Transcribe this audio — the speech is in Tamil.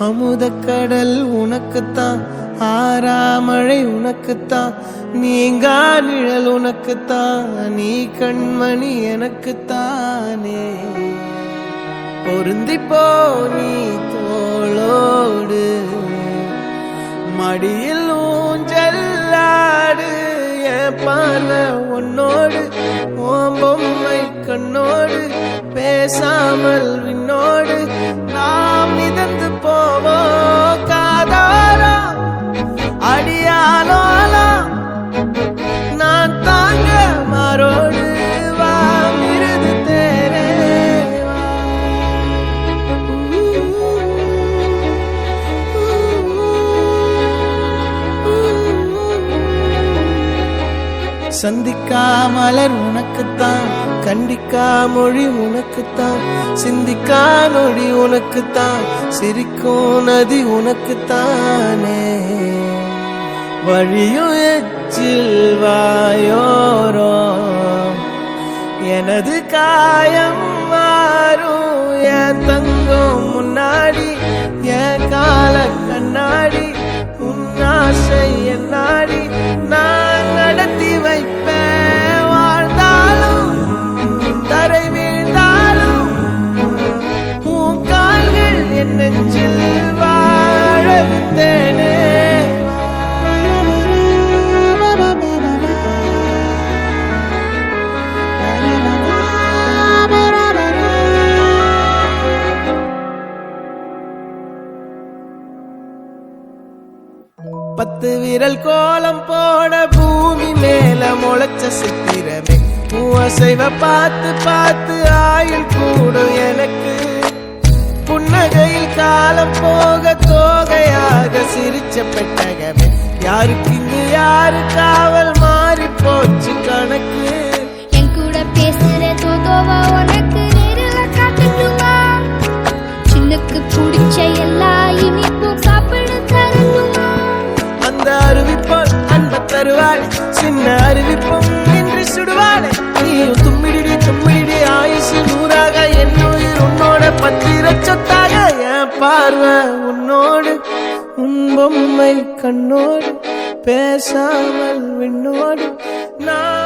அமுதக்கடல் உனக்குத்தான், ஆறாமழை உனக்குத்தான், நீங்கா நிழல் உனக்குத்தான், நீ கண்மணி எனக்குத்தானே. பொருந்திப்போ நீ தோளோடு, மடியில் ஊஞ்சல்லாடு, என் பார்வை உன்னோடு, ஓம் பொம்மை கண்ணோடு, பேசாமல் விண்ணோடு நாம் மிதந்து போவோம் காதாரா அடியாலோலா, நான் தாங்க மாறோடு வா மிருது தேரே வா. சந்திக்கா மலர் உனக்குத்தான், கண்டிக்கா மொழி உனக்குத்தான், சிந்திக்கா நொடி உனக்குத்தான், சிரிக்கும் நதி உனக்குத்தானே. வழியும் எச்சில் வாயோரோ எனது காயம் மாறும், என் தங்கம் முன்னாடி என் கால கண்ணாடி, உன் ஆசை என் நாடி நான் நடத்தி வைப்பேன். வாழ்ந்தாலும் தரை வீழ்ந்தாலும் உன் கால்கள் என் நெஞ்சில் வாழ விட்டேனே. பத்து விரல் கோலம் போட பூமி மேல முளைச்ச சித்திரமே, அசைவ பார்த்து பார்த்து ஆயுள் கூடும் எனக்கு. புன்னகையில் காலம் போக தோகையாக சிரிச்ச பெட்டகமே, யாருக்கு இங்கு யாரு காவல் மாறி போச்சு கணக்கு. என் கூட பேசுற தோதோவா உனக்கு நேரில காட்டட்டுமா, சின்னுக்கு பிடிச்ச எல்லா இனிப்பும் சாப்பிட தரணுமா. அந்த அறிவிப்போல் அன்ப தருவாள், சின்ன அறிவிப்பும் இன்று சுடுவாள். நீயும் தும்மிடி தும்மிடி ஆயுசு நூறாக, என் உயிர் உன்னோட பத்திர சொத்தாக. என் பார்வை உன்னோடு, உன் பொம்மை கண்ணோடு, பேசாமல் விண்ணோடு நான்